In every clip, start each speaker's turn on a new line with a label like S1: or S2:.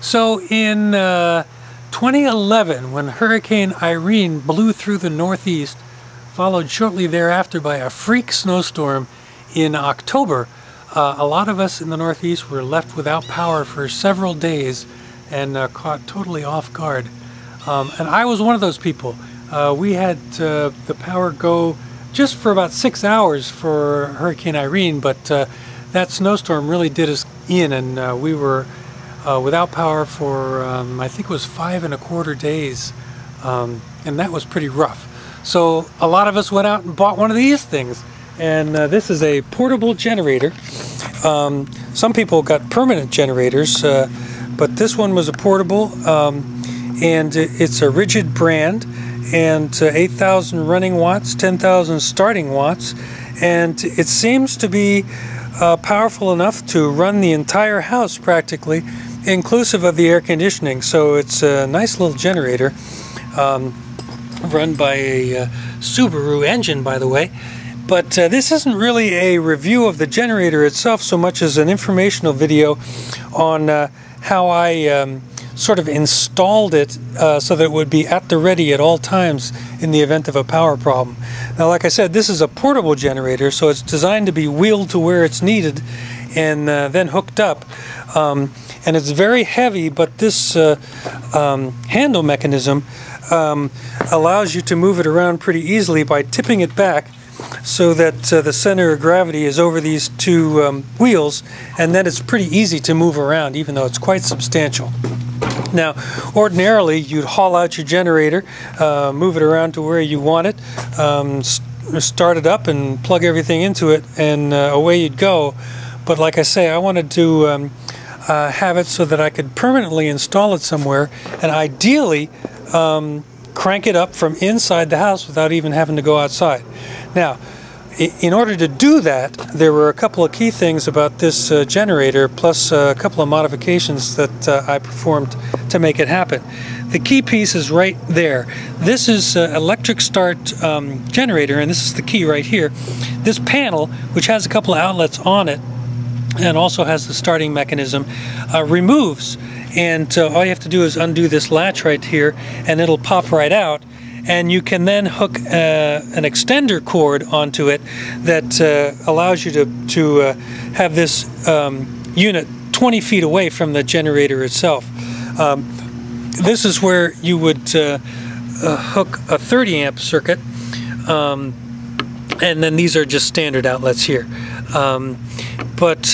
S1: So in 2011, when Hurricane Irene blew through the Northeast, followed shortly thereafter by a freak snowstorm in October, a lot of us in the Northeast were left without power for several days and caught totally off guard. And I was one of those people. We had the power go just for about 6 hours for Hurricane Irene, but that snowstorm really did us in, and we were without power for I think it was 5¼ days, and that was pretty rough. So a lot of us went out and bought one of these things, and this is a portable generator. Some people got permanent generators, but this one was a portable, and it's a rigid brand, and 8,000 running watts, 10,000 starting watts, and it seems to be powerful enough to run the entire house practically, inclusive of the air conditioning. So it's a nice little generator, run by a Subaru engine, by the way. But this isn't really a review of the generator itself so much as an informational video on how I sort of installed it so that it would be at the ready at all times in the event of a power problem. Now, like I said, this is a portable generator, so it's designed to be wheeled to where it's needed and then hooked up. And it's very heavy, but this handle mechanism allows you to move it around pretty easily by tipping it back so that the center of gravity is over these two wheels, and then it's pretty easy to move around, even though it's quite substantial. Now, ordinarily, you'd haul out your generator, move it around to where you want it, start it up and plug everything into it, and away you'd go. But like I say, I wanted to have it so that I could permanently install it somewhere, and ideally crank it up from inside the house without even having to go outside. Now, in order to do that, there were a couple of key things about this generator, plus a couple of modifications that I performed to make it happen. The key piece is right there. This is electric start generator, and this is the key right here. This panel, which has a couple of outlets on it, and also has the starting mechanism, removes, and all you have to do is undo this latch right here, and it'll pop right out. And you can then hook an extender cord onto it that allows you to have this unit 20 feet away from the generator itself. This is where you would hook a 30 amp circuit, and then these are just standard outlets here. But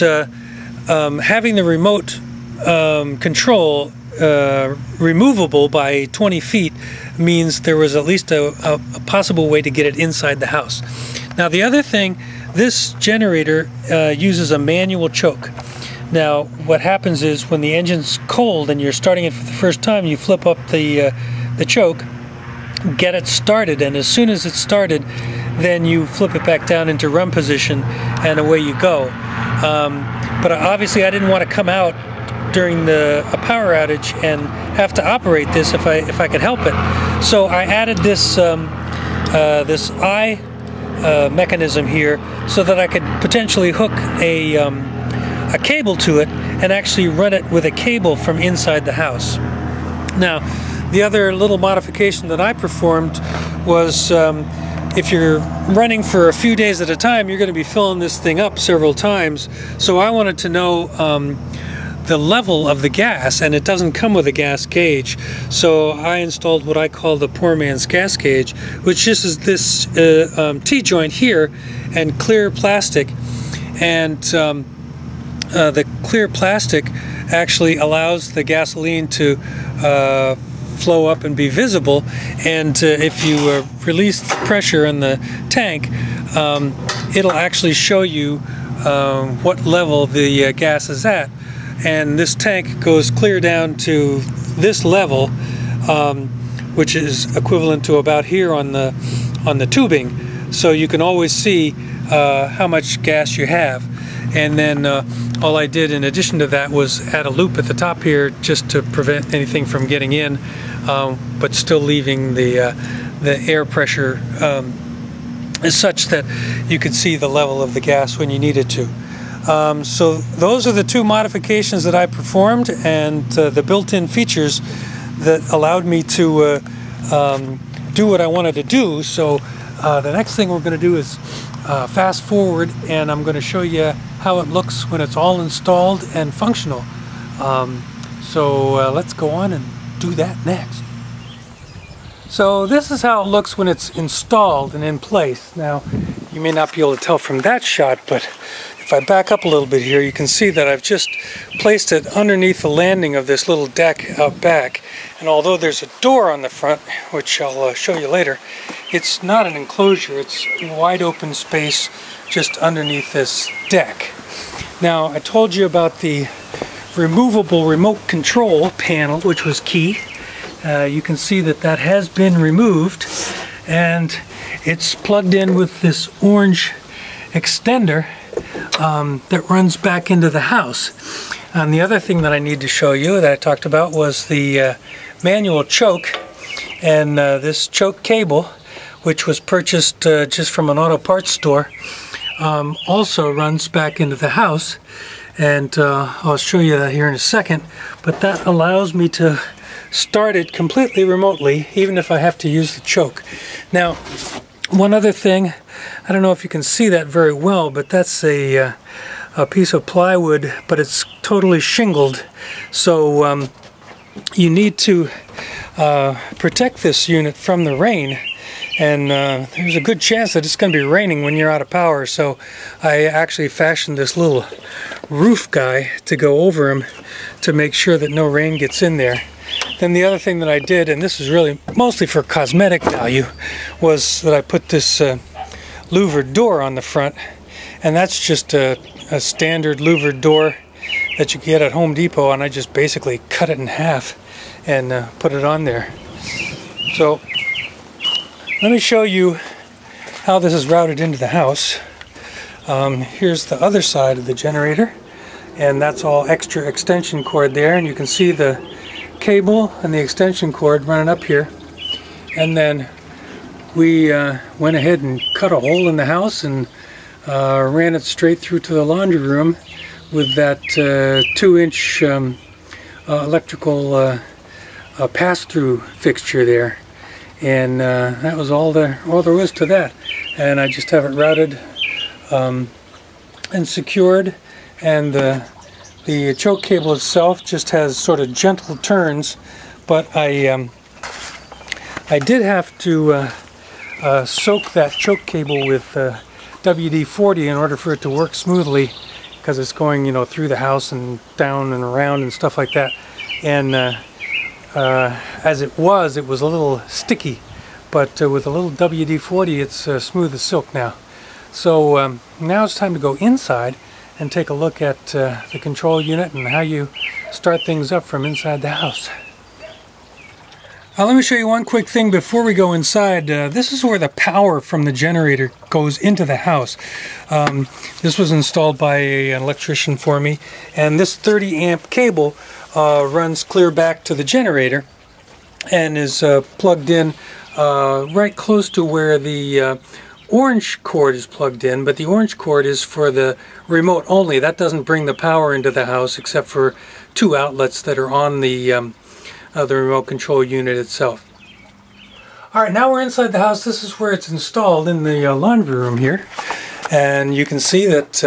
S1: having the remote control removable by 20 feet means there was at least a possible way to get it inside the house. Now, the other thing, this generator uses a manual choke. Now, what happens is when the engine's cold and you're starting it for the first time, you flip up the choke, get it started, and as soon as it's started, then you flip it back down into run position, and away you go. But obviously, I didn't want to come out during a power outage and have to operate this if I could help it. So I added this this eye mechanism here so that I could potentially hook a cable to it and actually run it with a cable from inside the house. Now, the other little modification that I performed was if you're running for a few days at a time, you're going to be filling this thing up several times. So I wanted to know the level of the gas, and it doesn't come with a gas gauge. So I installed what I call the poor man's gas gauge, which just is this T-joint here and clear plastic. And the clear plastic actually allows the gasoline to flow up and be visible, and if you release the pressure in the tank, it'll actually show you what level the gas is at. And this tank goes clear down to this level, which is equivalent to about here on the tubing, so you can always see how much gas you have. And then all I did in addition to that was add a loop at the top here just to prevent anything from getting in, but still leaving the air pressure is such that you could see the level of the gas when you needed to. So those are the two modifications that I performed, and the built-in features that allowed me to do what I wanted to do. So the next thing we're going to do is fast forward, and I'm going to show you how it looks when it's all installed and functional. So let's go on and do that next. So this is how it looks when it's installed and in place. Now, you may not be able to tell from that shot, but if I back up a little bit here, you can see that I've just placed it underneath the landing of this little deck out back. And although there's a door on the front, which I'll show you later, it's not an enclosure. It's wide open space just underneath this deck. Now, I told you about the removable remote control panel, which was key. You can see that that has been removed, and it's plugged in with this orange extender that runs back into the house. And the other thing that I need to show you that I talked about was the manual choke, and this choke cable, which was purchased just from an auto parts store, also runs back into the house. And I'll show you that here in a second, but that allows me to start it completely remotely, even if I have to use the choke. Now, one other thing, I don't know if you can see that very well, but that's a piece of plywood, but it's totally shingled. So you need to protect this unit from the rain, and there's a good chance that it's going to be raining when you're out of power. So I actually fashioned this little roof guy to go over him to make sure that no rain gets in there. Then the other thing that I did, and this is really mostly for cosmetic value, was that I put this louvered door on the front, and that's just a standard louvered door that you get at Home Depot, and I just basically cut it in half and put it on there. So let me show you how this is routed into the house. Here's the other side of the generator, and that's all extra extension cord there, and you can see the cable and the extension cord running up here. And then we went ahead and cut a hole in the house and ran it straight through to the laundry room with that 2-inch electrical pass-through fixture there. And that was all there was to that. And I just have it routed and secured, and the choke cable itself just has sort of gentle turns, but I did have to soak that choke cable with WD-40 in order for it to work smoothly, because it's going, you know, through the house and down and around and stuff like that. And as it was a little sticky, but with a little WD-40 it's smooth as silk now. So now it's time to go inside and take a look at the control unit and how you start things up from inside the house. Let me show you one quick thing before we go inside. This is where the power from the generator goes into the house. This was installed by an electrician for me, and this 30 amp cable runs clear back to the generator and is plugged in right close to where the orange cord is plugged in, but the orange cord is for the remote only. That doesn't bring the power into the house except for 2 outlets that are on the remote control unit itself. Alright, now we're inside the house. This is where it's installed in the laundry room here, and you can see that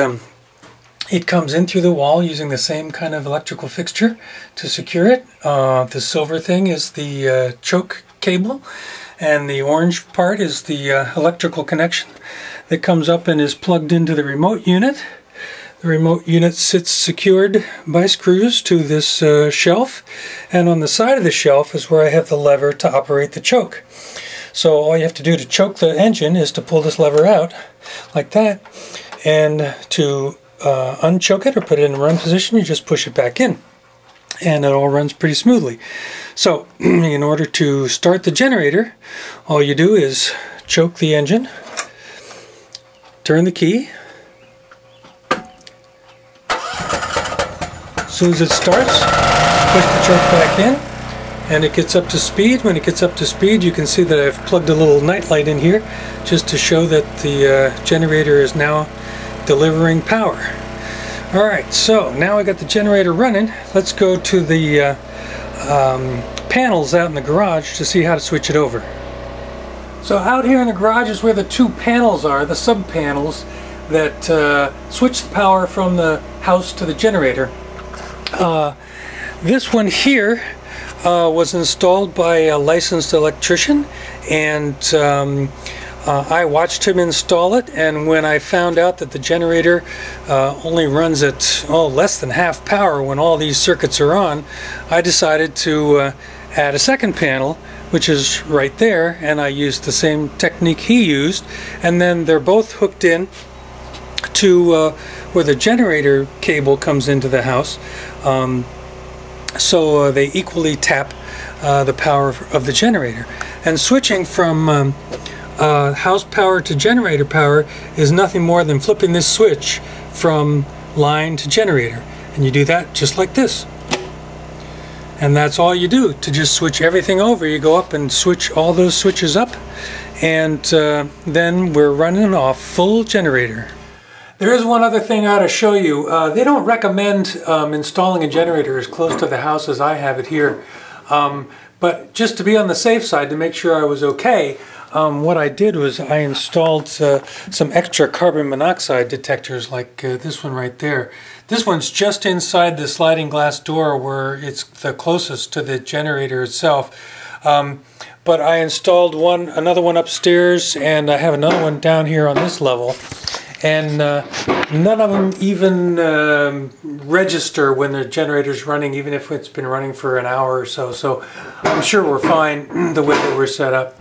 S1: it comes in through the wall using the same kind of electrical fixture to secure it. The silver thing is the choke cable, and the orange part is the electrical connection that comes up and is plugged into the remote unit. The remote unit sits secured by screws to this shelf, and on the side of the shelf is where I have the lever to operate the choke. So all you have to do to choke the engine is to pull this lever out like that, and to unchoke it or put it in run position, you just push it back in, and it all runs pretty smoothly. So in order to start the generator, all you do is choke the engine, turn the key. As soon as it starts, push the choke back in, and it gets up to speed. When it gets up to speed, you can see that I've plugged a little night light in here just to show that the generator is now delivering power. Alright, so now we got the generator running. Let's go to the panels out in the garage to see how to switch it over. So out here in the garage is where the two panels are, the sub panels that switch the power from the house to the generator. This one here was installed by a licensed electrician, and I watched him install it, and when I found out that the generator only runs at less than half power when all these circuits are on, I decided to add a second panel, which is right there, and I used the same technique he used, and then they're both hooked in to where the generator cable comes into the house, so they equally tap the power of the generator. And switching from house power to generator power is nothing more than flipping this switch from line to generator, and you do that just like this. And that's all you do to just switch everything over. You go up and switch all those switches up, and then we're running off full generator. There is one other thing I ought to show you. They don't recommend installing a generator as close to the house as I have it here. But just to be on the safe side, to make sure I was okay, what I did was I installed some extra carbon monoxide detectors like this one right there. This one's just inside the sliding glass door where it's the closest to the generator itself. But I installed another one upstairs, and I have another one down here on this level. And none of them even register when the generator's running, even if it's been running for an hour or so. So I'm sure we're fine the way that we're set up.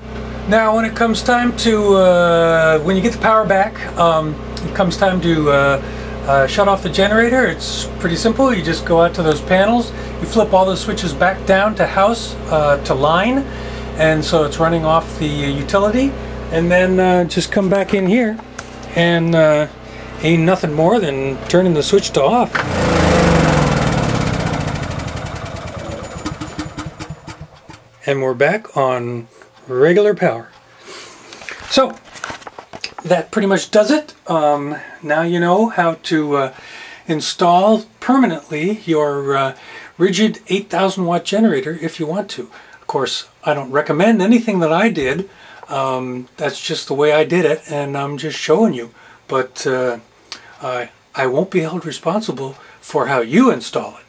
S1: Now when it comes time to, when you get the power back, it comes time to shut off the generator. It's pretty simple. You just go out to those panels, you flip all those switches back down to house, to line, and so it's running off the utility, and then just come back in here, and ain't nothing more than turning the switch to off. And we're back on regular power. So that pretty much does it. Now you know how to install permanently your rigid 8,000 watt generator if you want to. Of course, I don't recommend anything that I did. That's just the way I did it, and I'm just showing you. But I won't be held responsible for how you install it.